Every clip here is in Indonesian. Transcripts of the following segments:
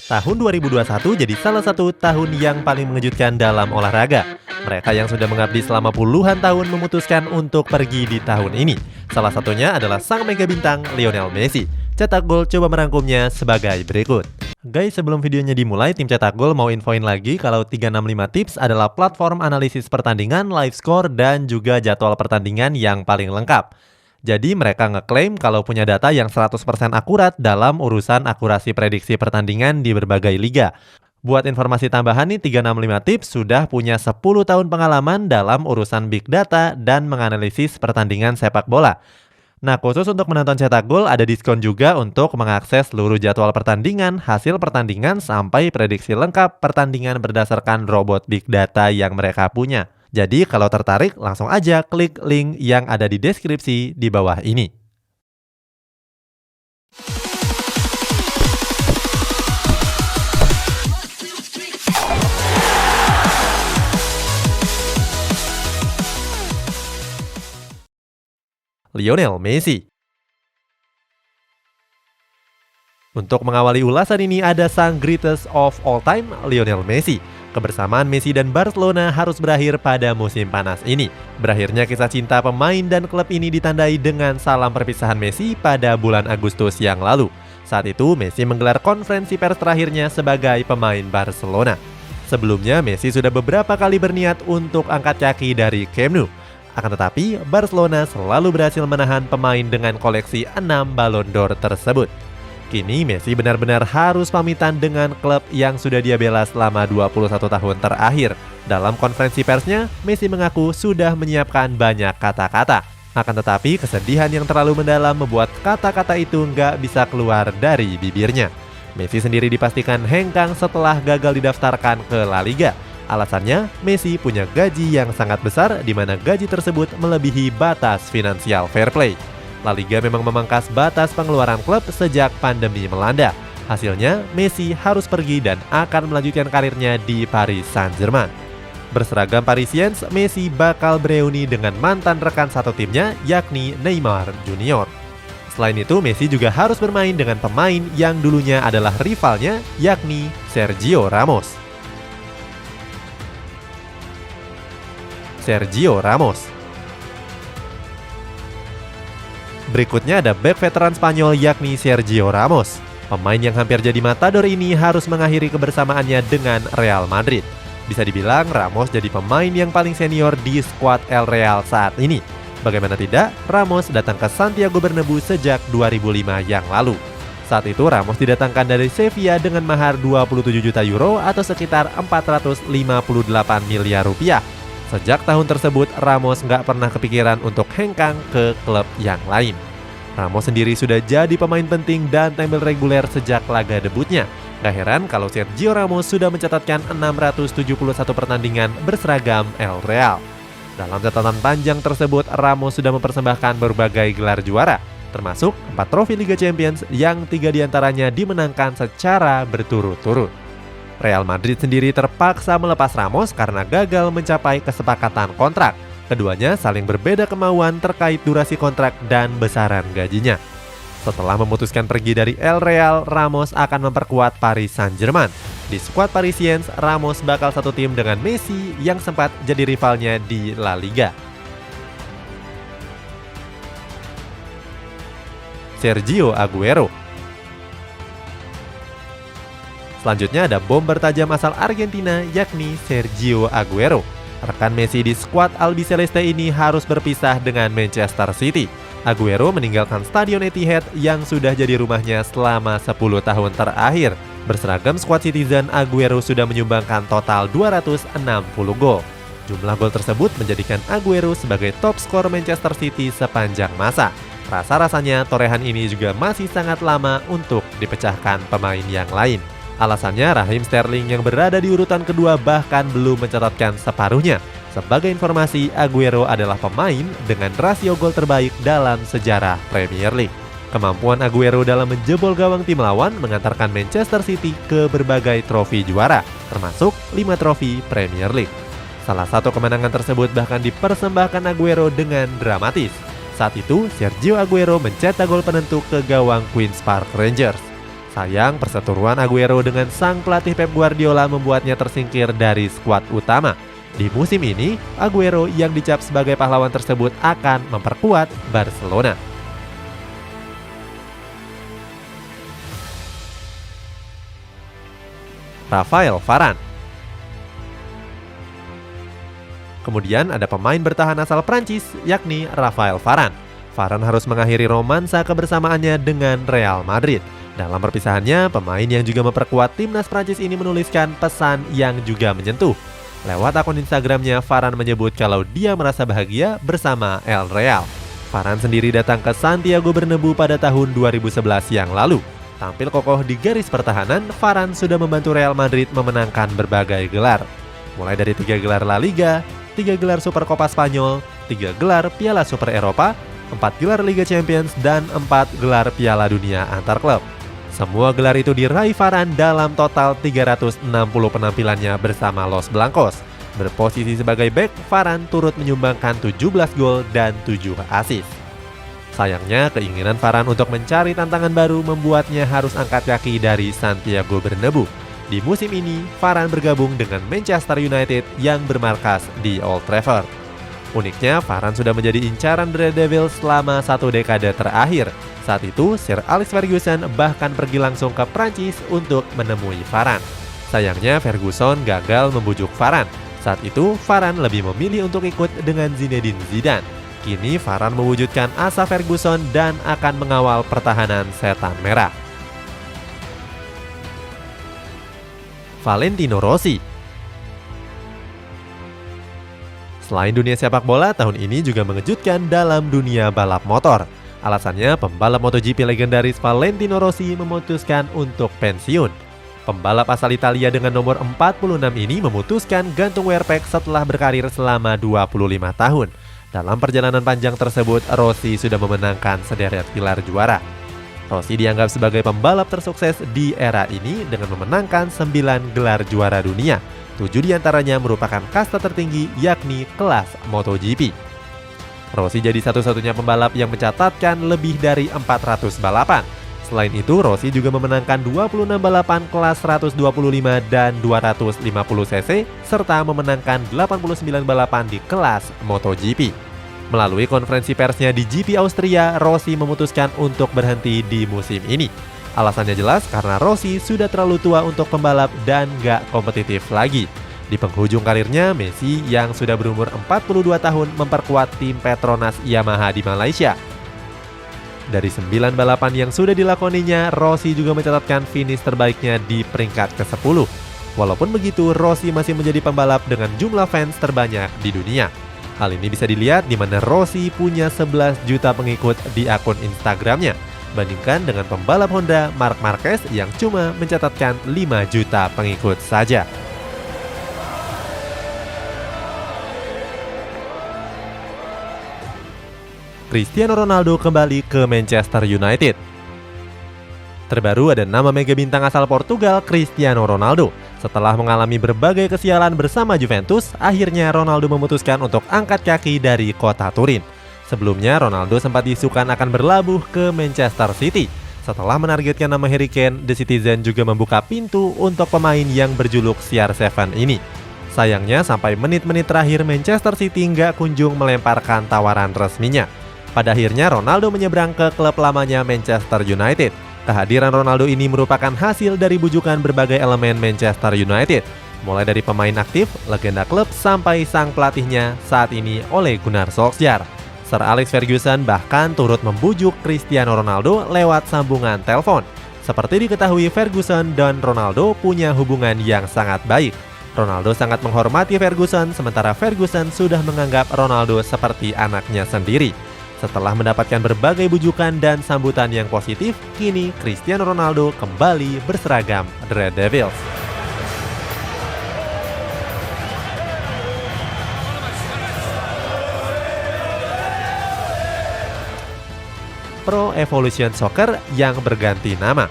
Tahun 2021 jadi salah satu tahun yang paling mengejutkan dalam olahraga. Mereka yang sudah mengabdi selama puluhan tahun memutuskan untuk pergi di tahun ini. Salah satunya adalah sang mega bintang Lionel Messi. Cetak Gol coba merangkumnya sebagai berikut. Guys, sebelum videonya dimulai, tim Cetak Gol mau infoin lagi kalau 365 Tips adalah platform analisis pertandingan, live score, dan juga jadwal pertandingan yang paling lengkap. Jadi mereka ngeklaim kalau punya data yang 100% akurat dalam urusan akurasi prediksi pertandingan di berbagai liga. Buat informasi tambahan nih, 365 Tips sudah punya 10 tahun pengalaman dalam urusan big data dan menganalisis pertandingan sepak bola. Nah, khusus untuk menonton Cetak Gol ada diskon juga untuk mengakses seluruh jadwal pertandingan, hasil pertandingan, sampai prediksi lengkap pertandingan berdasarkan robot big data yang mereka punya. Jadi kalau tertarik langsung aja klik link yang ada di deskripsi di bawah ini. Lionel Messi. Untuk mengawali ulasan ini ada sang greatest of all time, Lionel Messi. Kebersamaan Messi dan Barcelona harus berakhir pada musim panas ini. Berakhirnya kisah cinta pemain dan klub ini ditandai dengan salam perpisahan Messi pada bulan Agustus yang lalu. Saat itu Messi menggelar konferensi pers terakhirnya sebagai pemain Barcelona. Sebelumnya Messi sudah beberapa kali berniat untuk angkat kaki dari Camp Nou. Akan tetapi Barcelona selalu berhasil menahan pemain dengan koleksi 6 Ballon d'Or tersebut. Kini Messi benar-benar harus pamitan dengan klub yang sudah dia bela selama 21 tahun terakhir. Dalam konferensi persnya, Messi mengaku sudah menyiapkan banyak kata-kata. Akan tetapi kesedihan yang terlalu mendalam membuat kata-kata itu nggak bisa keluar dari bibirnya. Messi sendiri dipastikan hengkang setelah gagal didaftarkan ke La Liga. Alasannya, Messi punya gaji yang sangat besar di mana gaji tersebut melebihi batas finansial fair play. La Liga memang memangkas batas pengeluaran klub sejak pandemi melanda. Hasilnya, Messi harus pergi dan akan melanjutkan karirnya di Paris Saint-Germain. Berseragam Parisiens, Messi bakal bereuni dengan mantan rekan satu timnya, yakni Neymar Junior. Selain itu, Messi juga harus bermain dengan pemain yang dulunya adalah rivalnya, yakni Sergio Ramos. Sergio Ramos. Berikutnya ada bek veteran Spanyol yakni Sergio Ramos. Pemain yang hampir jadi matador ini harus mengakhiri kebersamaannya dengan Real Madrid. Bisa dibilang Ramos jadi pemain yang paling senior di skuad El Real saat ini. Bagaimana tidak, Ramos datang ke Santiago Bernabeu sejak 2005 yang lalu. Saat itu Ramos didatangkan dari Sevilla dengan mahar 27 juta euro atau sekitar 458 miliar rupiah. Sejak tahun tersebut, Ramos nggak pernah kepikiran untuk hengkang ke klub yang lain. Ramos sendiri sudah jadi pemain penting dan tampil reguler sejak laga debutnya. Gak heran kalau Sergio Ramos sudah mencatatkan 671 pertandingan berseragam El Real. Dalam catatan panjang tersebut, Ramos sudah mempersembahkan berbagai gelar juara, termasuk 4 trofi Liga Champions yang 3 diantaranya dimenangkan secara berturut-turut. Real Madrid sendiri terpaksa melepas Ramos karena gagal mencapai kesepakatan kontrak. Keduanya saling berbeda kemauan terkait durasi kontrak dan besaran gajinya. Setelah memutuskan pergi dari El Real, Ramos akan memperkuat Paris Saint-Germain. Di skuad Parisiens, Ramos bakal satu tim dengan Messi yang sempat jadi rivalnya di La Liga. Sergio Aguero. Selanjutnya ada bomber tajam asal Argentina yakni Sergio Aguero. Rekan Messi di skuad Albiceleste ini harus berpisah dengan Manchester City. Aguero meninggalkan Stadion Etihad yang sudah jadi rumahnya selama 10 tahun terakhir. Berseragam skuad Citizen, Aguero sudah menyumbangkan total 260 gol. Jumlah gol tersebut menjadikan Aguero sebagai top skor Manchester City sepanjang masa. Rasa-rasanya torehan ini juga masih sangat lama untuk dipecahkan pemain yang lain. Alasannya Raheem Sterling yang berada di urutan kedua bahkan belum mencatatkan separuhnya. Sebagai informasi, Aguero adalah pemain dengan rasio gol terbaik dalam sejarah Premier League. Kemampuan Aguero dalam menjebol gawang tim lawan mengantarkan Manchester City ke berbagai trofi juara, termasuk 5 trofi Premier League. Salah satu kemenangan tersebut bahkan dipersembahkan Aguero dengan dramatis. Saat itu, Sergio Aguero mencetak gol penentu ke gawang Queen's Park Rangers. Sayang, perseteruan Aguero dengan sang pelatih Pep Guardiola membuatnya tersingkir dari skuad utama. Di musim ini, Aguero yang dicap sebagai pahlawan tersebut akan memperkuat Barcelona. Rafael Varane. Kemudian ada pemain bertahan asal Prancis, yakni Rafael Varane. Varane harus mengakhiri romansa kebersamaannya dengan Real Madrid. Dalam perpisahannya, pemain yang juga memperkuat timnas Prancis ini menuliskan pesan yang juga menyentuh. Lewat akun Instagramnya, Varane menyebut kalau dia merasa bahagia bersama El Real. Varane sendiri datang ke Santiago Bernabeu pada tahun 2011 yang lalu. Tampil kokoh di garis pertahanan, Varane sudah membantu Real Madrid memenangkan berbagai gelar. Mulai dari 3 gelar La Liga, 3 gelar Supercopa Spanyol, 3 gelar Piala Super Eropa, 4 gelar Liga Champions, dan 4 gelar Piala Dunia antar klub. Semua gelar itu diraih Varane dalam total 360 penampilannya bersama Los Blancos. Berposisi sebagai bek, Varane turut menyumbangkan 17 gol dan 7 assist. Sayangnya, keinginan Varane untuk mencari tantangan baru membuatnya harus angkat kaki dari Santiago Bernabeu. Di musim ini, Varane bergabung dengan Manchester United yang bermarkas di Old Trafford. Uniknya, Varane sudah menjadi incaran The Red Devils selama 1 dekade terakhir. Saat itu, Sir Alex Ferguson bahkan pergi langsung ke Prancis untuk menemui Varane. Sayangnya, Ferguson gagal membujuk Varane. Saat itu, Varane lebih memilih untuk ikut dengan Zinedine Zidane. Kini, Varane mewujudkan asa Ferguson dan akan mengawal pertahanan Setan Merah. Valentino Rossi. Selain dunia sepak bola, tahun ini juga mengejutkan dalam dunia balap motor. Alasannya, pembalap MotoGP legendaris Valentino Rossi memutuskan untuk pensiun. Pembalap asal Italia dengan nomor 46 ini memutuskan gantung wearpack setelah berkarir selama 25 tahun. Dalam perjalanan panjang tersebut, Rossi sudah memenangkan sederet gelar juara. Rossi dianggap sebagai pembalap tersukses di era ini dengan memenangkan 9 gelar juara dunia. 7 diantaranya merupakan kasta tertinggi, yakni kelas MotoGP. Rossi jadi satu-satunya pembalap yang mencatatkan lebih dari 400 balapan. Selain itu, Rossi juga memenangkan 26 balapan kelas 125 dan 250 cc, serta memenangkan 89 balapan di kelas MotoGP. Melalui konferensi persnya di GP Austria, Rossi memutuskan untuk berhenti di musim ini. Alasannya jelas karena Rossi sudah terlalu tua untuk pembalap dan gak kompetitif lagi. Di penghujung karirnya, Messi yang sudah berumur 42 tahun memperkuat tim Petronas Yamaha di Malaysia. Dari 9 balapan yang sudah dilakoninya, Rossi juga mencatatkan finish terbaiknya di peringkat ke-10. Walaupun begitu, Rossi masih menjadi pembalap dengan jumlah fans terbanyak di dunia. Hal ini bisa dilihat di mana Rossi punya 11 juta pengikut di akun Instagramnya, bandingkan dengan pembalap Honda Marc Marquez yang cuma mencatatkan 5 juta pengikut saja. Cristiano Ronaldo kembali ke Manchester United. Terbaru ada nama mega bintang asal Portugal, Cristiano Ronaldo. Setelah mengalami berbagai kesialan bersama Juventus, akhirnya Ronaldo memutuskan untuk angkat kaki dari kota Turin. Sebelumnya, Ronaldo sempat diisukan akan berlabuh ke Manchester City. Setelah menargetkan nama Harry Kane, The Citizen juga membuka pintu untuk pemain yang berjuluk CR7 ini. Sayangnya, sampai menit-menit terakhir Manchester City nggak kunjung melemparkan tawaran resminya. Pada akhirnya Ronaldo menyeberang ke klub lamanya Manchester United. Kehadiran Ronaldo ini merupakan hasil dari bujukan berbagai elemen Manchester United, mulai dari pemain aktif, legenda klub, sampai sang pelatihnya saat ini Ole Gunnar Solskjaer. Sir Alex Ferguson bahkan turut membujuk Cristiano Ronaldo lewat sambungan telepon. Seperti diketahui, Ferguson dan Ronaldo punya hubungan yang sangat baik. Ronaldo sangat menghormati Ferguson, sementara Ferguson sudah menganggap Ronaldo seperti anaknya sendiri. Setelah mendapatkan berbagai bujukan dan sambutan yang positif, kini Cristiano Ronaldo kembali berseragam The Red Devils. Pro Evolution Soccer yang berganti nama.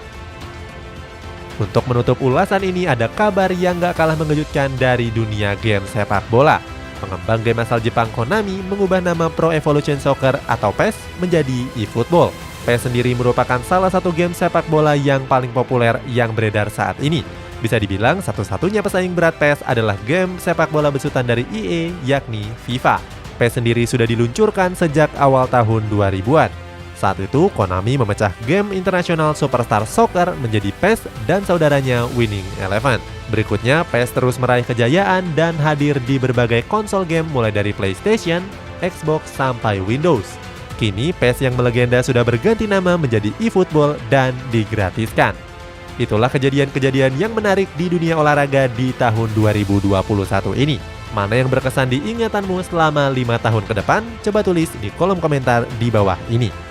Untuk menutup ulasan ini ada kabar yang gak kalah mengejutkan dari dunia game sepak bola. Pengembang game asal Jepang Konami mengubah nama Pro Evolution Soccer atau PES menjadi eFootball. PES sendiri merupakan salah satu game sepak bola yang paling populer yang beredar saat ini. Bisa dibilang satu-satunya pesaing berat PES adalah game sepak bola besutan dari EA, yakni FIFA. PES sendiri sudah diluncurkan sejak awal tahun 2000-an. Saat itu, Konami memecah game internasional Superstar Soccer menjadi PES dan saudaranya Winning Eleven. Berikutnya, PES terus meraih kejayaan dan hadir di berbagai konsol game mulai dari PlayStation, Xbox, sampai Windows. Kini, PES yang melegenda sudah berganti nama menjadi eFootball dan digratiskan. Itulah kejadian-kejadian yang menarik di dunia olahraga di tahun 2021 ini. Mana yang berkesan di ingatanmu selama 5 tahun ke depan? Coba tulis di kolom komentar di bawah ini.